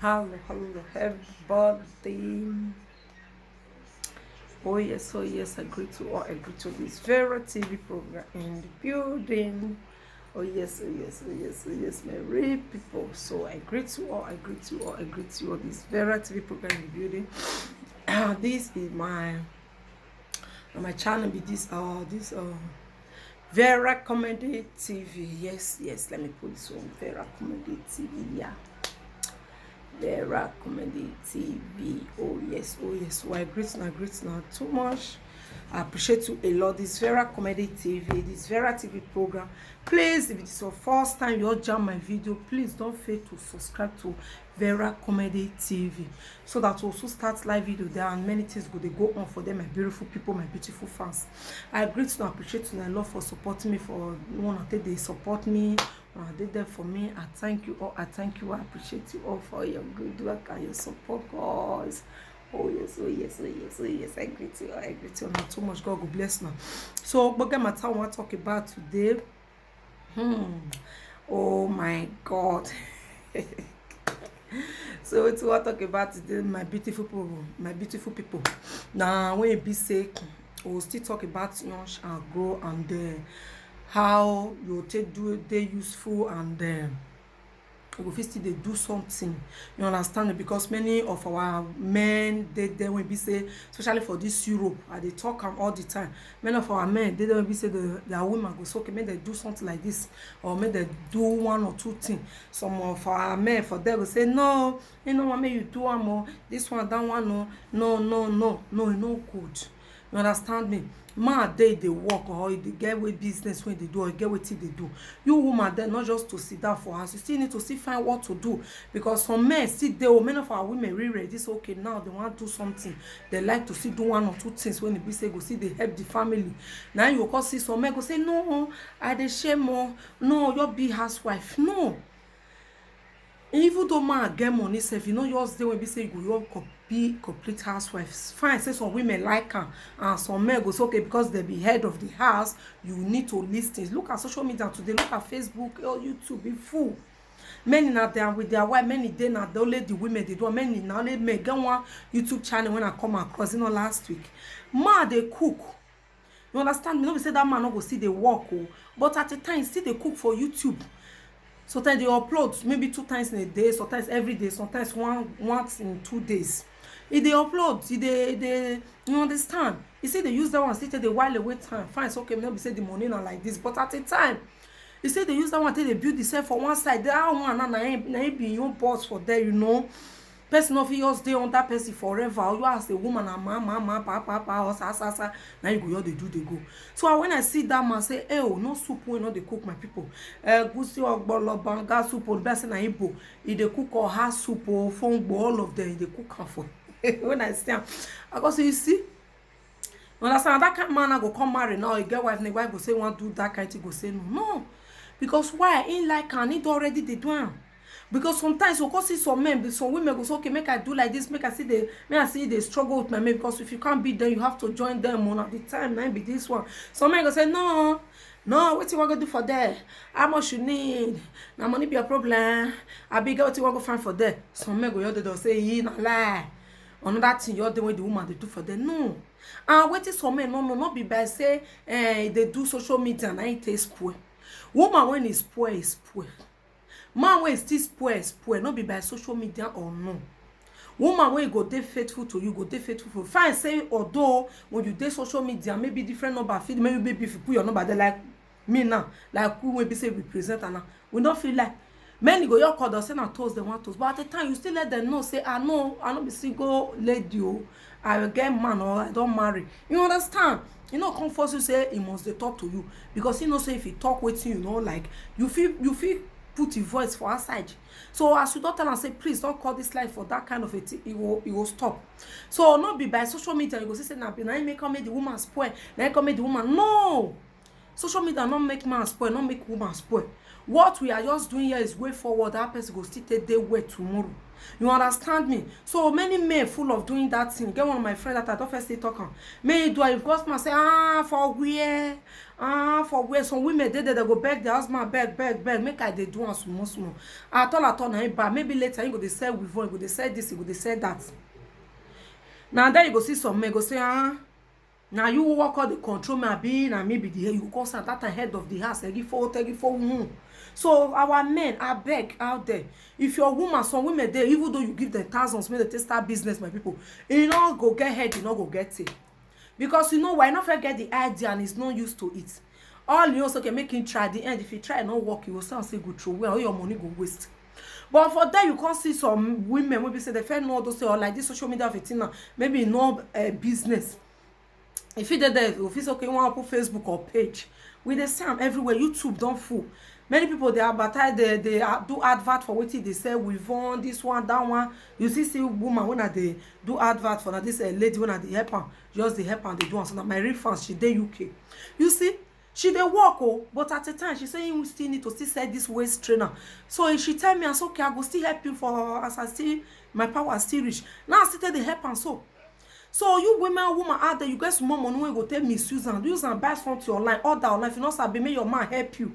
Hello, everybody. Oh yes, I agree to all. I agree to this very TV program in the building. Oh yes, my real people. So I agree to all. I agree to all. I agree to all. This very TV program in the building. This is my channel. Be this Vera Comedy TV. Yes. Let me put this on Vera Comedy TV. Yeah. Vera Comedy TV. Oh yes. Why great now too much. I appreciate you a lot. This Vera Comedy TV, this Vera TV program. Please, if it is your first time you all jam my video, please don't fail to subscribe to Vera Comedy TV so that we'll also start live video there and many things go on for them, my beautiful people, my beautiful fans. I great and appreciate you and I love for supporting me for one day they support me. They there for me. I thank you all. I appreciate you all for your good work and your support, guys. Oh yes. I greet you. Not too much. God will bless now. So, but get my time. What I talk about today? Oh my God. So it's what I talk about today, my beautiful people. Now, when you be sick, we'll still talk about young and grow and how you take do they useful and we fit still dey do something, you understand, because many of our men dey there when be say, especially for this Europe, I dey talk am all the time, many of our men dey there when be say their women go say okay make dem do something like this or make dem do one or two things. Some of our men for there go say no, you know what, make you do am o, this one that one, no, e no good, you understand me. Man dey work or dey get way business wey dey do or get wetin dey do. You woman there not just to sit down for house, you still need to still find what to do, because some men still dey many of our women really ready say okay now they want to do something, they like to still do one or two things when e be say go still dey help the family. Now you go come see some men go say no, I dey shame o, no, you be housewife. No, even though man get money sef, you know yours dey when be say you go be complete housewives. Fine, say some women like am and some men go say okay because they be head of the house you need to list things. Look at social media today, look at Facebook or YouTube, be full. Many na there with their wife, many dey na only the women dey do, many na only men. Get one YouTube channel when I come across, you know, last week, man dey cook, you understand me, no be say that man no go see dey work o, but at a time still dey cook for YouTube. Sometimes they upload maybe 2 times in a day, sometimes every day, sometimes once in 2 days. If they upload, they you understand. You see they use that one, still take the while away time. Fine, it's okay, maybe say the money not like this, but at a time, you see they use that one till they build themselves for one side. That one na be your boss for there, you know. Person of yours dey on that person forever. Or you as a woman and mama, papa, or sa. Now you go here, they do, they go. So when I see that man say, hey, oh, no soup, we no dey cook my people. Gusi ogbolo banga soup, or best na Igbo. If they cook or ha soup or fongbo, all of them, they cook am for. When I see am, I go say, you see. You understand? That kind of man I go come marry now. You get wife, the wife go say want do that kind thing, go say no. Because why? In like and it already they do am. Because sometimes we go see some men, some women go say, okay, make I do like this, make I see they struggle with my men, because if you can't beat them, you have to join them on at the time. Now be this one. Some men go say, no, what you want to do for there? How much you need? Now money be a problem. I big what you want to find for there. Some men go here, they say, he not lie. Another thing you're the way the woman they do for them. No. And what is some men, no, not be by say they do social media and I taste poor. Woman when is poor is poor. Man when still spoil, not be by social media or no. Woman when you go dey faithful to you, go dey faithful for. Fine, say although when you dey social media, maybe different number feed, maybe if you put your number there like me now, like who will be say represent and now, we don't feel like many go your call say na toast they want toast, but at the time you still let them know say I know be single lady o, I will get man or I don't marry. You understand? You know, come force you say he must dey talk to you, because you know say if he talk with you know, like you feel put your voice for outside. So as you don't tell and say please don't call this life for that kind of a thing, it will stop. So not be by social media you go say na make come make the woman spoil, na come make the woman. No, social media not make man spoil, not make woman spoil. What we are just doing here is way forward. That person go still take day way tomorrow. You understand me? So many men full of doing that thing. Get one of my friends that I don't first say talk on. May do I because man say for where For where some women they go beg their husband, beg, make I they do one small. At all na bad. Maybe later you go they sell with you go they sell this, you go they sell that. Now then you go see some men go say, now you work all the control me being and maybe the you go say that head of the house, take it for. So our men are beg out there. If your woman, some women there, even though you give them thousands, make they start business, my people, you know go get head, you know go get it. Because you know why not forget the idea and is not used to it. All you also can make him try the end. If you try and not work, you will sound say good through where all your money go waste. But for that you can't see some women maybe say they fair know those say or like this social media of it now, maybe no business. If you did that, if it's okay, you want to put Facebook or page. With the same everywhere, YouTube don't fool. Many people they advertise, they do advert for what they say we want this one, that one. You see woman when they do advert for this lady when they help her, just the help and they do one. So now my real fans, she dey UK. You see, she dey work but at the time she say you still need to still sell this waist trainer. So she tell me, I say okay, I go still help you for as I still my power still reach. Now I still dey help and so. So you woman out there, you get some more money when you go tell misuse and use and buy something online, order online. If you not sabi, make your man help you.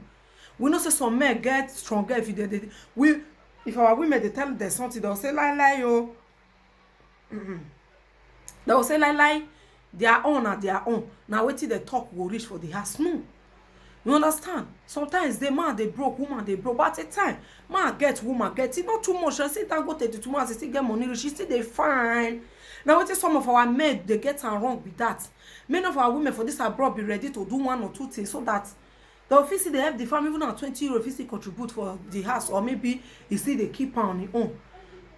We know say some men get stronger if you if our women they tell them something, they'll say lie yo. They will say lie. Their own are their own. Now wait till the talk will reach for the house. No. You understand? Sometimes the man they broke, woman they broke. But at the time, man get, woman get it. Not too much. I say thank God 32 months, they still get money. She still they fine. Now wait till some of our men they get wrong with that. Many of our women for this abroad be ready to do one or two things so that the office they have the family even on 20 euro if they contribute for the house or maybe you see they keep on the own.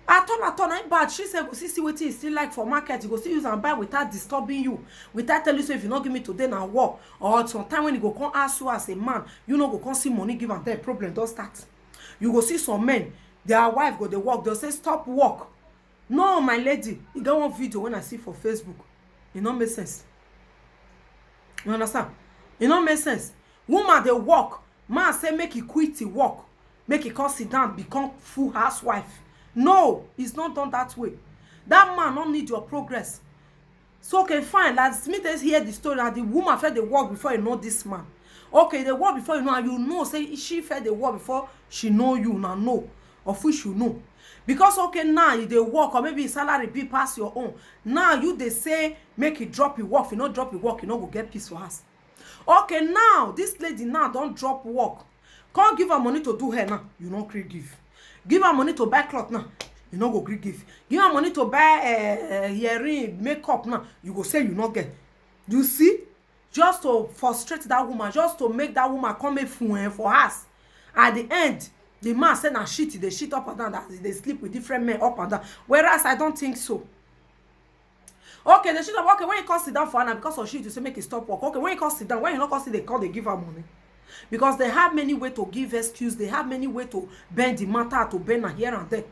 At all, not bad. She said, go see what it still like for market. You go see use and buy without disturbing you, without telling you so if you not give me today now work or sometime when you go come ask you as a man, you know go come see money give and that problem don't start. You go see some men, their wife go they work, they'll say stop work. No, my lady, you got one video when I see for Facebook. It don't make sense. You understand? It don't make sense. Woman they work, man say make he quit the work, make he come sit down, become full housewife. No, it's not done that way. That man don't need your progress. So okay, fine. Let's hear the story. That the woman fed the work before you know this man. Okay, the work before you know, and you know, say she fed the work before she know you now know, of which you know. Because okay, now you they work or maybe salary be pass your own. Now you they say make it drop your work. If you not drop your work, you not go get peace for us. Okay, now this lady now don't drop work. Can't give her money to do hair now. You not give. Give her money to buy cloth now. You not go give. Give her money to buy earring, makeup now. You go say you not get. You see? Just to frustrate that woman, just to make that woman come for us. At the end, the man said na shit, they shit up and down, that they sleep with different men up and down. Whereas I don't think so. Okay, they shit up. Okay, when you come sit down for her because of shit, you say make it stop work. Okay, when you come sit down, when you not come sit, they call, they give her money. Because they have many ways to give excuse, they have many ways to bend the matter, to bend her here and there.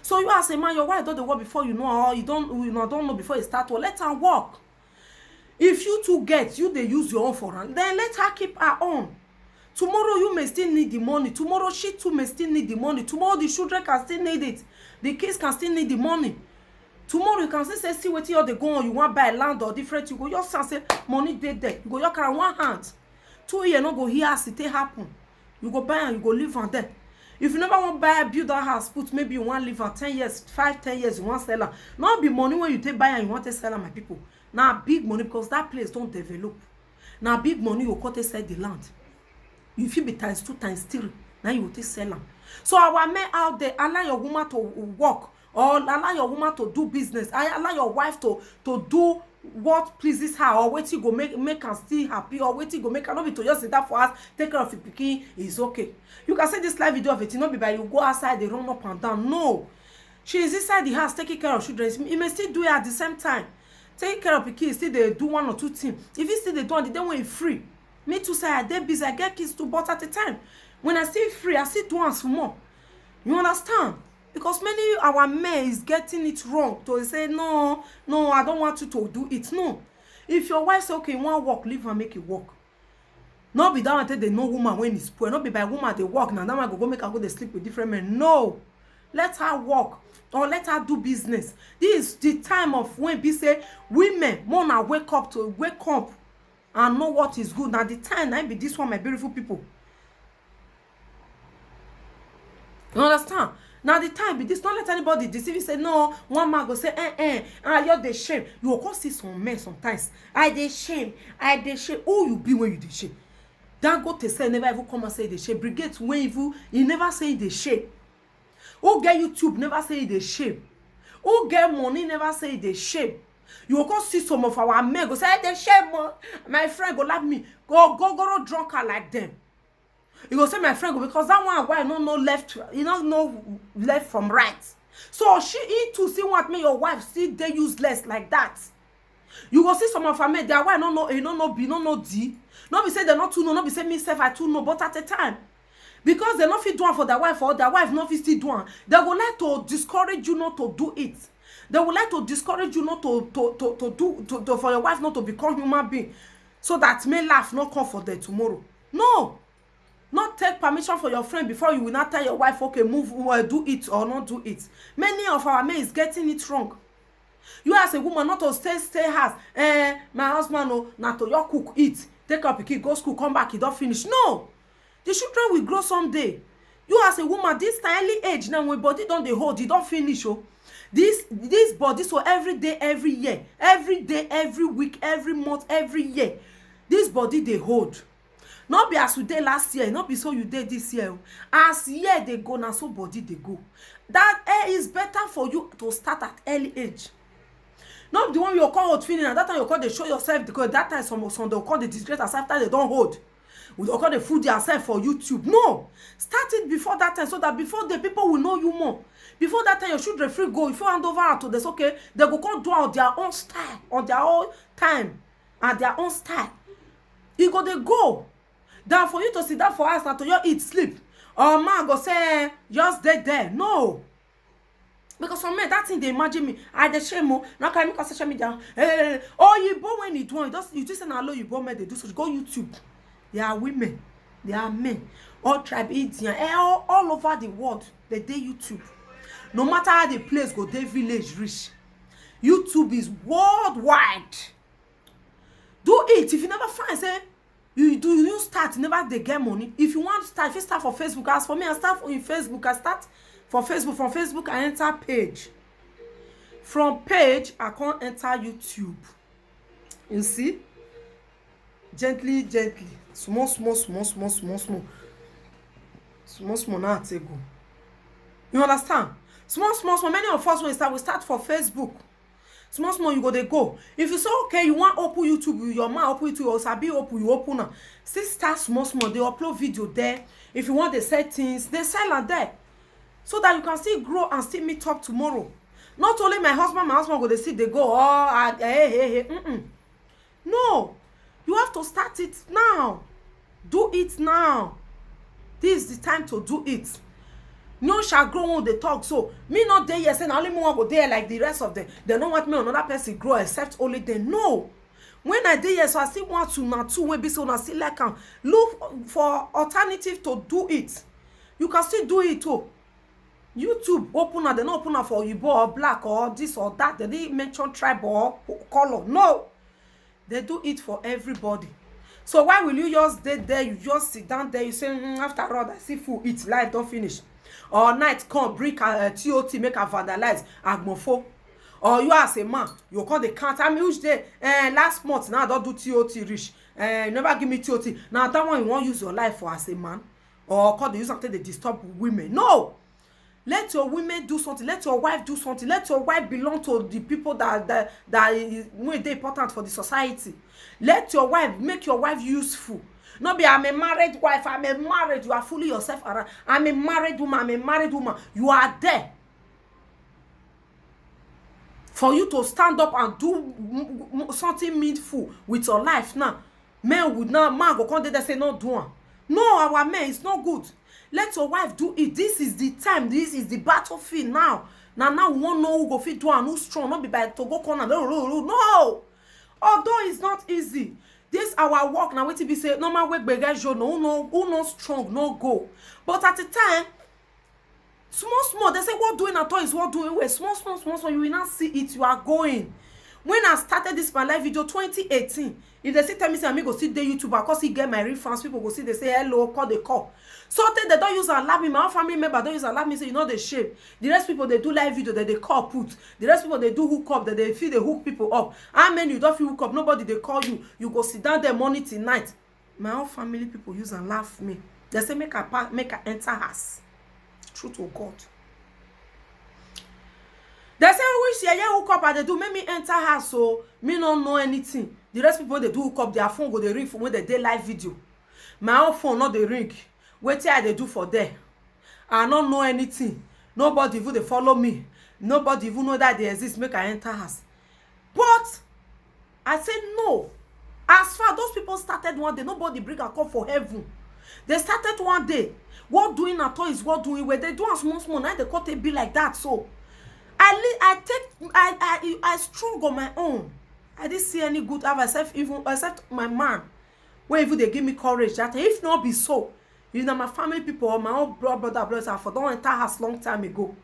So you as a man, your wife don't the work before you know, or you don't know before you start to let her work. If you two get, you they use your own for her, then let her keep her own. Tomorrow you may still need the money. Tomorrow she too may still need the money. Tomorrow the children can still need it. The kids can still need the money. Tomorrow you can still say, see what you they go on. You want buy land or different. You go your son say money dead there. You go your carry one hand. 2 years no go here as it happen. You go buy and you go live on there. If you never want buy build that house, put maybe you want live on 10 years, 5-10 years, you want sell her. Not be money when you take buy and you want to sell her, my people. Now big money because that place don't develop. Now big money you go to sell the land. If you be times 2 times 3, now you will take sell them. So our men out there, allow your woman to work or allow your woman to do business. Allow your wife to do what pleases her or wait you go make her still happy or wait you go make her not be to just sit that for us, take care of the pikin is okay. You can say this live video of it, not be by you go outside, they run up and down. No. She is inside the house taking care of children. You may still do it at the same time. Taking care of the kids, still they do 1 or 2 things. If you still they do on the day when you free. Me too say I dey busy, I get kids too, but at the time when I still free, I still do one small. You understand? Because many our men is getting it wrong to say no, I don't want you to do it. No. If your wife say okay, you want work, leave her make it work. Not be that one tell they know woman when it's poor. Not be by woman they work now. That one go make her go they sleep with different men. No. Let her work or let her do business. This is the time of when be say women wanna wake up and know what is good. Now the time na be this one, my beautiful people. You understand? Now the time be this. Don't let anybody deceive you. Say no. One man go say you're the shame. You will come see some men sometimes. I dey shame. Who you be when you dey shame? Dangote say never even come and say the shame. Brigade when he never say the shame. Who get YouTube never say the shame. Who get money never say the shame. You will come see some of our men go say the shame. My friend go laugh me. Go drunker like them. You go say my friend go because that one why no left. You don't know left from right. So he too see what make your wife still dey useless like that. You go see some of her men, their wife no know A, no know B, no know D. Not be say they not too know, not be say me self I too know, but at a time. Because they not fit do one for their wife or their wife not fit still do one. They will like to discourage you not to do it. They would like to discourage you not to for your wife not to become human being. So that may laugh not come for them tomorrow. No. Not take permission for your friend before you will not tell your wife, okay, move, do it or not do it. Many of our men is getting it wrong. You as a woman not to stay house. My husband no, not to your cook, eat, take up a kid, go school, come back, he don't finish. No. The children will grow someday. You as a woman, this early age now when body don't they hold, you don't finish. Oh. This body, so every day, every year, every day, every week, every month, every year, this body they hold. Not be as you did last year, not be so you did this year. As year they go, now so body they go. That is better for you to start at early age. Not the one you call hot feeling, and that time you call they show yourself, because that time some they'll call the disgrace as after they don't hold. They'll call the food yourself for YouTube. No. Start it before that time so that before the people will know you more. Before that time, you should free go. If you hand over to this, okay, they go come do on their own style, on their own time, and their own style. You go they go. Then for you to sit down for us now to you eat, sleep. Or man go say, just dead there. No. Because some men, that thing they imagine me. I the shame more. Now can I make a social media? Oh, you born when you do it. You just say hello, you born men they do so. Go YouTube. They are women. They are men. All tribe Indian. All over the world. They do YouTube. No matter how the place go, they village rich. YouTube is worldwide. Do it. If you never find, say, you start, never they get money. If you want to start, if you start for Facebook, as for me, I start on Facebook. I start for Facebook. From Facebook, I enter page. From page, I can't enter YouTube. You see? Gently, gently. Small. Now I take go. You understand? Small. Many of us when we start for Facebook. Small, you go they go. If you say okay, you want open YouTube, your man open YouTube, or sabi open, you open now. See, start small. They upload video there. If you want the settings, they sell it there, so that you can still grow and still meet up tomorrow. Not only my husband go they see they go. Oh, hey. No, you have to start it now. Do it now. This is the time to do it. No shall grow when they talk. So me not there yes, and only more go there like the rest of them. They don't want me another person grow except only they know. When I did yes, so I still want to not two when be so I still like look for alternative to do it. You can still do it too. YouTube open they not open for Igbo or black or this or that. They didn't mention tribe or color. No, they do it for everybody. So why will you just stay there? You just sit down there. You say after all, I see food, eat, life don't finish. Or night come bring TOT make a vandalize agmofo. Or you as a man, you call the count. I mean which day last month now I don't do TOT rich. Never give me TOT. Now that one you won't use your life for as a man. Or call the use until they disturb women. No. Let your women do something. Let your wife do something. Let your wife belong to the people that is more important for the society. Let your wife make your wife useful. No be I'm a married wife, I'm a married, you are fooling yourself around. I'm a married woman, you are there. For you to stand up and do something meaningful with your life now. Man go come there say no do one. No, our men, it's not good. Let your wife do it. This is the time, this is the battlefield now. Now we won't know who go fit do and who's strong, not be by to go corner. No. Although it's not easy. This our work now. Wait till be say normal work beggar show who no strong no go. But at the time, small they say what doing at all is what doing well. Small you will not see it. You are going. When I started this my live video 2018, if they still tell me say I go see the YouTuber because he get my real fans, people go see they say hello, call the call. So they don't use and laugh me. My own family member don't use and laugh me. Say you know the shape. The rest people they do live video that they call put. The rest people they do hook up that they feel they hook people up. How many you don't feel hook up? Nobody they call you. You go sit down there morning till night. My own family people use and laugh me. They say make her enter house. True to God. They say which yeah hook up and they do make me enter house so me not know anything. The rest people they do hook up their phone go they ring for when they do live video. My own phone not they ring. Wait till they do for there. I don't know anything. Nobody even they follow me. Nobody even know that they exist. Make I enter house. But I said no. As far those people started one day, nobody bring a call for heaven. They started one day. What doing at all is what doing. Where they do a small. Now they can't be like that. So I struggle on my own. I didn't see any good have except my man. Where even they give me courage that if not be so. You know, my family people or my own brothers I for don't enter house long time ago.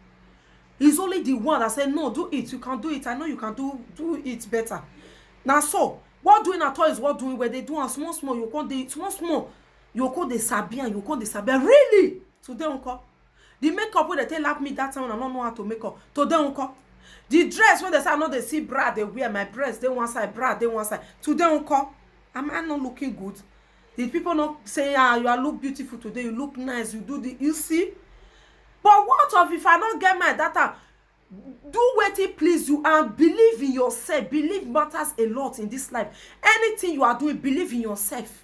He's only the one that said, no, do it. You can do it. I know you can do it better. Now, so, what doing at all is what doing where they do a small, you call the small, you call the Sabian, you call the Sabian. Really? Today, uncle. The makeup where they tell like me that time, I don't know how to make up. Today, uncle. The dress when they say, I know they see bra, they wear my breast, they one side, bra, they one side. Today, uncle. Am I not looking good? Did people not say, you are look beautiful today, you look nice, you see? But what of if I don't get my data? Do what it please you and believe in yourself. Believe matters a lot in this life. Anything you are doing, believe in yourself.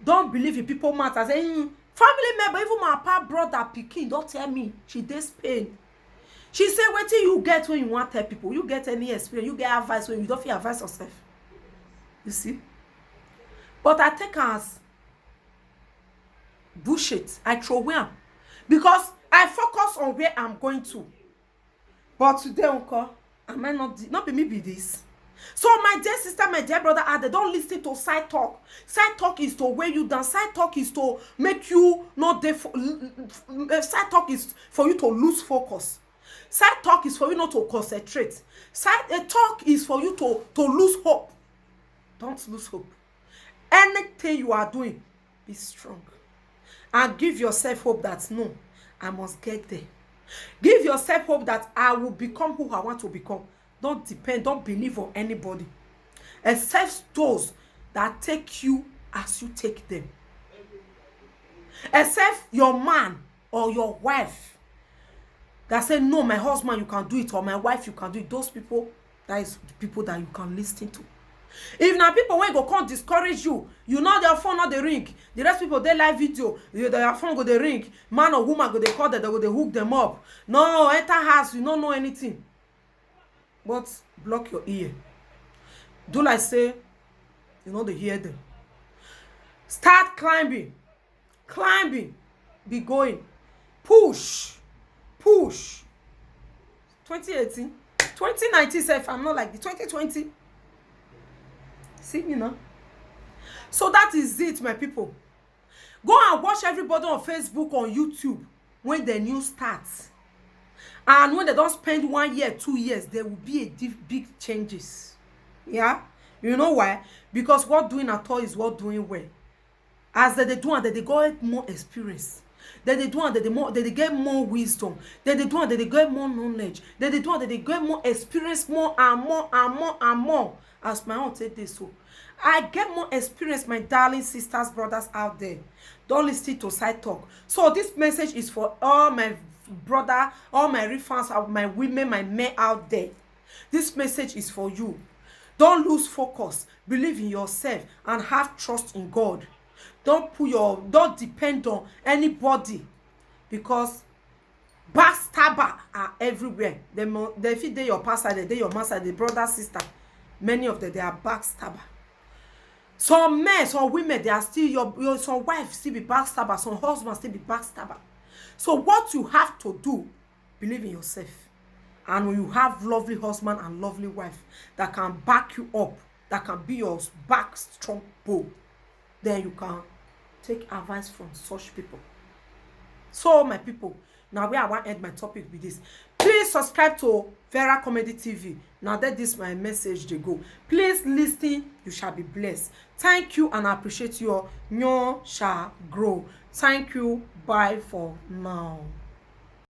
Don't believe in people matter. Say, family member, even my papa brother pikin, don't tell me she does pain. She say, what till you get when you want to tell people? You get any experience, you get advice when you don't feel advice yourself. You see? But I take as bullshit. I throw away because I focus on where I'm going to. But today, uncle, I might not be me be this. So my dear sister, my dear brother, they don't listen to side talk. Side talk is to weigh you down. Side talk is to make you not there. Side talk is for you to lose focus. Side talk is for you not to concentrate. Side talk is for you to lose hope. Don't lose hope. Anything you are doing, be strong. And give yourself hope that no, I must get there. Give yourself hope that I will become who I want to become. Don't depend, don't believe on anybody. Except those that take you as you take them. Except your man or your wife that say, no, my husband, you can do it, or my wife, you can do it. Those people, that is the people that you can listen to. If now people when go come discourage you, you know their phone not the ring. The rest people they live video, their phone go the ring. Man or woman go they call them, they go they hook them up. No, enter house, you don't know anything. But block your ear. Do like say, you know they hear them. Start climbing. Climbing. Be going. Push. 2018. 2019 self, I'm not like the 2020. See, you know. So that is it, my people. Go and watch everybody on Facebook, on YouTube when the news starts. And when they don't spend 1 year, 2 years, there will be a big changes. Yeah? You know why? Because what doing at all is what doing well. As they do and they get more experience. They do and they get more wisdom. They do and they get more knowledge. They do and they get more experience, more and more. As my own say this so. I get more experience, my darling sisters, brothers out there. Don't listen to side talk. So this message is for all my brother, all my real fans, my women, my men out there. This message is for you. Don't lose focus. Believe in yourself and have trust in God. Don't depend on anybody, because backstabber are everywhere. They fit dey your pastor, they your master, the brother, sister. Many of them, they are backstabber. Some men, some women, they are still your some wives still be backstabber, some husbands still be backstabber. So what you have to do, believe in yourself. And when you have lovely husband and lovely wife that can back you up, that can be your back strong bow, then you can take advice from such people. So my people, now where I want to end my topic with this. Please subscribe to Vera Comedy TV. Now that this my message dey go. Please listen, you shall be blessed. Thank you and I appreciate you. Your shall grow. Thank you. Bye for now.